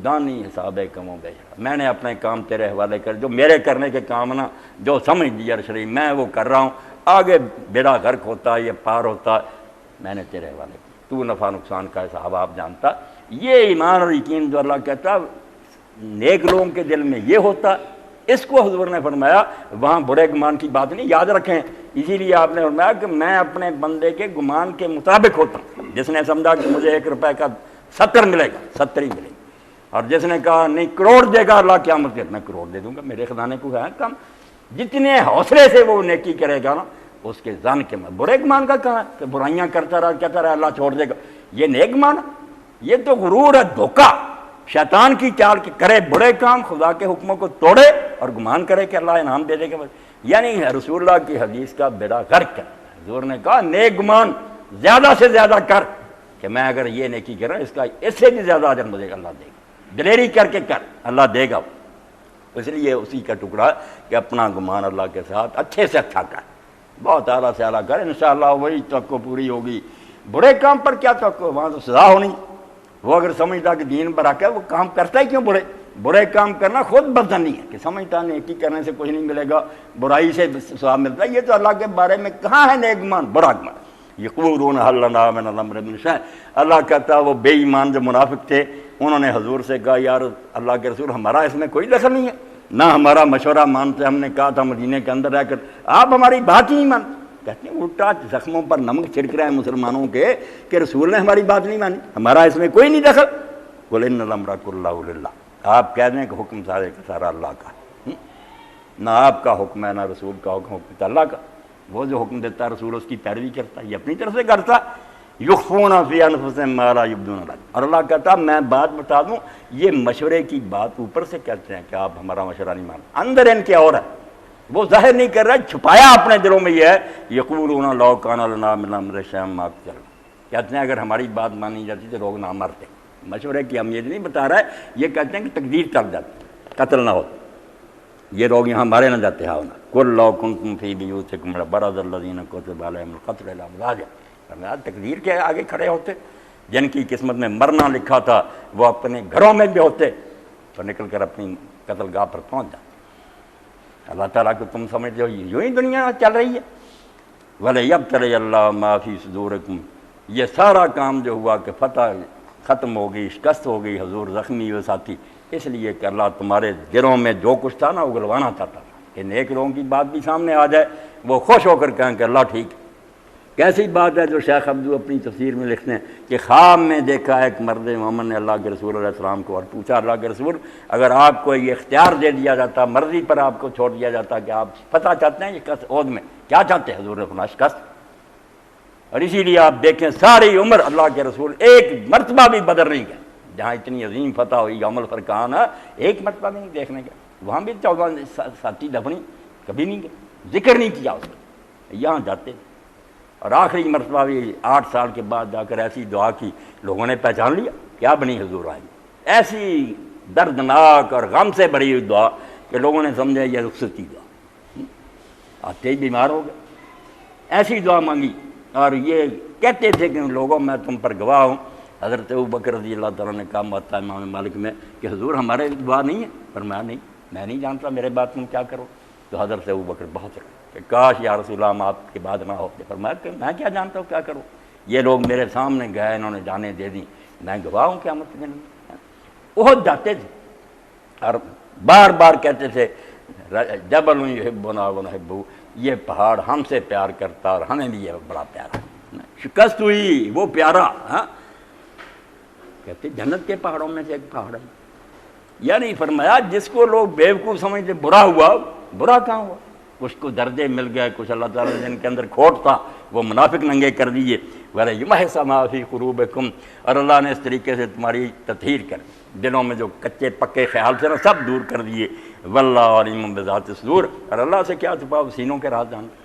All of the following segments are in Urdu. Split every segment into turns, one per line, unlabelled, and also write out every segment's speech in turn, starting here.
دانی حساب کم و بیش، میں نے اپنے کام تیرے حوالے کر، جو میرے کرنے کے کام نا جو سمجھ لیا شریف میں وہ کر رہا ہوں، آگے بیڑا غرق ہوتا ہے یہ پار ہوتا ہے، میں نے تیرے حوالے کیا، تو نفع نقصان کا حساب آپ جانتا۔ یہ ایمان اور یقین جو اللہ کہتا نیک لوگوں کے دل میں یہ ہوتا، اس کو حضور نے فرمایا وہاں برے گمان کی بات نہیں، یاد رکھیں، اسی لیے آپ نے فرمایا کہ میں اپنے بندے کے گمان کے مطابق ہوتا ہوں۔ جس نے سمجھا کہ مجھے 1 روپے کا 70 ملے گا، 70 ہی ملے گا، اور جس نے کہا نہیں کروڑ دے گا اللہ قیامت کے، میں کروڑ دے دوں گا، میرے خزانے کو ہے کم۔ جتنے حوصلے سے وہ نیکی کرے گا نا اس کے ظن کے میں، برے گمان کا کہاں ہے کہ برائیاں کرتا رہا کہتا رہا اللہ چھوڑ دے گا، یہ نیک گمان، یہ تو غرور ہے، دھوکہ، شیطان کی چال کے کرے برے کام، خدا کے حکموں کو توڑے اور گمان کرے کہ اللہ انعام دے دے گا، یعنی رسول اللہ کی حدیث کا بیڑا غرق ہے۔ حضور نے کہا نیک گمان زیادہ سے زیادہ کر کہ میں اگر یہ نیکی کر رہا اس کا اس سے بھی زیادہ اجر مجھے اللہ دے گا، دلیری کر کے کر، اللہ دے گا۔ اس لیے اسی کا ٹکڑا کہ اپنا گمان اللہ کے ساتھ اچھے سے اچھا کر، بہت اعلیٰ سے اعلیٰ کر، انشاءاللہ وہی توقع پوری ہوگی۔ برے کام پر کیا توقع، وہاں تو سزا ہونی۔ وہ اگر سمجھتا کہ دین پر حق ہے وہ کام کرتا ہے کیوں؟ برے کام کرنا خود بدزنی ہے کہ سمجھتا نیکی کرنے سے کچھ نہیں ملے گا، برائی سے ثواب ملتا ہے۔ یہ تو اللہ کے بارے میں کہاں ہے نیک گمان، برا گمان۔ یقولون هل لنا من الامر من شیء، اللہ کہتا وہ بے ایمان جو منافق تھے انہوں نے حضور سے کہا یار اللہ کے رسول ہمارا اس میں کوئی دخل نہیں ہے، نہ ہمارا مشورہ مانتے، ہم نے کہا تھا مدینے کے اندر رہ کر آپ ہماری بات ہی نہیں مانتے۔ کہتے ہیں الٹا زخموں پر نمک چھڑک رہے ہیں مسلمانوں کے کہ رسول نے ہماری بات نہیں مانی، ہمارا اس میں کوئی نہیں دخل۔ قل ان الامر کلہ للہ، آپ کہہ دیں کہ حکم سارے کا سارا اللہ کا، نہ آپ کا حکم ہے نہ رسول کا حکم، حکم اللہ کا۔ وہ جو حکم دیتا ہے رسول اس کی پیروی کرتا ہے، یہ اپنی طرف سے کرتا۔ یخفون فی انفسہم ما لا یبدون لک، اور اللہ کہتا میں بات بتا دوں، یہ مشورے کی بات اوپر سے کہتے ہیں کہ آپ ہمارا مشورہ نہیں مانتے، اندر ان کے اور ہے، وہ ظاہر نہیں کر رہا، چھپایا اپنے دلوں میں یہ ہے۔ یقولون لو کان لنا من الامر شیء ما قتلنا، کہتے ہیں اگر ہماری بات مانی جاتی تو لوگ نہ مرتے۔ مشورے کی اہمیت نہیں بتا رہا ہے، یہ کہتے ہیں کہ تقدیر چل جاتی، قتل نہ ہوتا، یہ لوگ یہاں مارے نہ جاتے ہاں نا۔ قل لو کنتم فی بیوتکم لبرز الذین کتب علیہم القتل الی مضاجع، تقدیر کے آگے کھڑے ہوتے، جن کی قسمت میں مرنا لکھا تھا وہ اپنے گھروں میں بھی ہوتے تو نکل کر اپنی قتل گاہ پر پہنچ جاتے۔ اللہ تعالیٰ کو تم سمجھتے ہو یوں ہی دنیا چل رہی ہے۔ وَلَيَبْتَلِيَ اللَّهُ مَا فِي صُدُورِكُمْ، یہ سارا کام جو ہوا کہ فتح ختم ہو گئی، شکست ہو گئی، حضور زخمی ہوئے ساتھی، اس لیے کہ اللہ تمہارے دلوں میں جو کچھ تھا نا اگلوانا چاہتا تھا کہ نیک لوگوں کی بات بھی سامنے آ جائے، وہ خوش ہو کر کہیں کہ اللہ ٹھیک ہے۔ کیسی بات ہے جو شیخ عبدو اپنی تفسیر میں لکھتے ہیں کہ خواب میں دیکھا ایک مرد مومن نے اللہ کے رسول علیہ السلام کو اور پوچھا اللہ کے رسول اگر آپ کو یہ اختیار دے دیا جاتا، مرضی پر آپ کو چھوڑ دیا جاتا کہ آپ فتح چاہتے ہیں یہ عہد میں کیا چاہتے ہیں؟ حضور نے فرمایا شکست۔ اور اسی لیے آپ دیکھیں ساری عمر اللہ کے رسول ایک مرتبہ بھی بدر نہیں گئے، جہاں اتنی عظیم فتح ہوئی یوم الفرقان ایک مرتبہ بھی نہیں دیکھنے گئے، وہاں بھی 14 ساتھی دفنی کبھی نہیں گئے، ذکر نہیں کیا اس کا، یہاں جاتے۔ اور آخری مرتبہ بھی 8 سال کے بعد جا کر ایسی دعا کی لوگوں نے پہچان لیا کیا بنی حضور آئی، ایسی دردناک اور غم سے بھری ہوئی دعا کہ لوگوں نے سمجھا یہ رخصتی دعا، آتے ہی بیمار ہو گئے، ایسی دعا مانگی۔ اور یہ کہتے تھے کہ لوگوں میں تم پر گواہ ہوں، حضرت ابوبکر رضی اللہ تعالیٰ نے کہا موطا امام مالک میں کہ حضور ہمارے دعا نہیں ہے، فرمایا نہیں میں نہیں جانتا میرے بات تم کیا کرو۔ تو حضرت ابوبکر بہت رہے کہ کاش یا رسول اللہ ہم آپ کے بعد نہ ہوتے، فرمایا کہ میں کیا جانتا ہوں کیا کروں، یہ لوگ میرے سامنے گئے انہوں نے جانیں دے دی، میں گواہ ہوں قیامت کے دن۔ بہت جاتے تھے اور بار بار کہتے تھے جبل یحبنا ونحبہ، یہ پہاڑ ہم سے پیار کرتا اور ہمیں بھی یہ بڑا پیارا، شکست ہوئی وہ پیارا، کہتے جنت کے پہاڑوں میں سے ایک پہاڑ ہے۔ یعنی فرمایا جس کو لوگ بیوقوف سمجھتے برا ہوا، برا کہاں ہوا، کچھ کو دردے مل گئے، کچھ اللہ تعالیٰ نے جن کے اندر کھوٹ تھا وہ منافق ننگے کر دیے، وَلَيُمَحِصَ مَا فِي قُلُوبِكُمْ، اور اللہ نے اس طریقے سے تمہاری تطہیر کر دلوں میں جو کچے پکے خیال سے نا سب دور کر دیے، وَاللَّهُ عَلِيمٌ بِذَاتِ الصُّدُورِ، اور اللہ سے کیا چھپا سینوں کے راز جانتا۔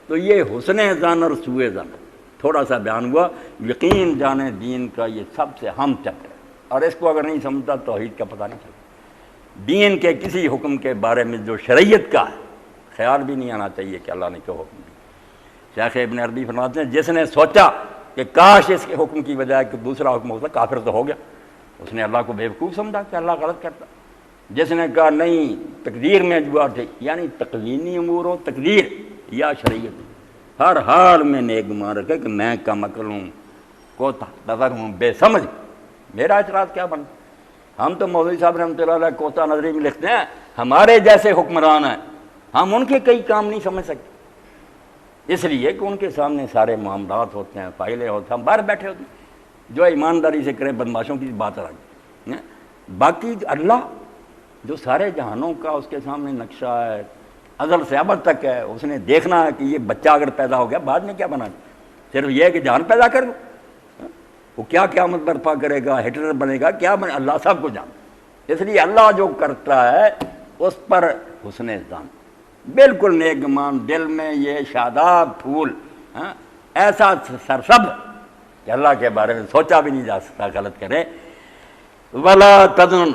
تو یہ حسن ظن اور سوء ظن تھوڑا سا بیان ہوا، یقین جانے دین کا یہ سب سے ہم چکر ہے، اور اس کو اگر نہیں سمجھتا توحید کا پتہ نہیں چلتا۔ دین کے کسی حکم کے بارے میں جو شریعت کا ہے خیال بھی نہیں آنا چاہیے کہ اللہ نے کیوں حکم دیا۔ شیخ ابن عربی فرماتے ہیں جس نے سوچا کہ کاش اس کے حکم کی بجائے کہ دوسرا حکم ہوتا کافر تو ہو گیا، اس نے اللہ کو بیوقوف سمجھا کہ اللہ غلط کرتا. جس نے کہا نہیں تقدیر میں جواب تھے، یعنی تقوینی امور ہو تقدیر یا شریعت، ہر حال میں نیک گمان رکھے کہ میں کم عقل ہوں، کوتا نظر ہوں، بے سمجھ. میرا اعتراض کیا بن؟ ہم تو مولوی صاحب رحمۃ اللہ علیہ کوتا نظری میں لکھتے ہیں ہمارے جیسے حکمران ہیں، ہم ان کے کئی کام نہیں سمجھ سکتے، اس لیے کہ ان کے سامنے سارے معاملات ہوتے ہیں، فائلیں ہوتے ہیں، ہم باہر بیٹھے ہوتے ہیں. جو ایمانداری سے کریں بدماشوں کی بات الگ. باقی اللہ جو سارے جہانوں کا اس کے سامنے نقشہ ہے، ازل سے ابد تک ہے، اس نے دیکھنا ہے کہ یہ بچہ اگر پیدا ہو گیا بعد میں کیا بنا، صرف یہ ہے کہ جہان پیدا کر دو، وہ کیا قیامت برپا کرے گا، ہٹلر بنے گا، کیا بنے، اللہ سب کو جانتا. اس لیے اللہ جو کرتا ہے اس پر حسن ظن، بالکل نیک گمان، دل میں یہ شاداب پھول ایسا سرسبز کہ اللہ کے بارے میں سوچا بھی نہیں جا سکتا غلط کرے. ولا تظن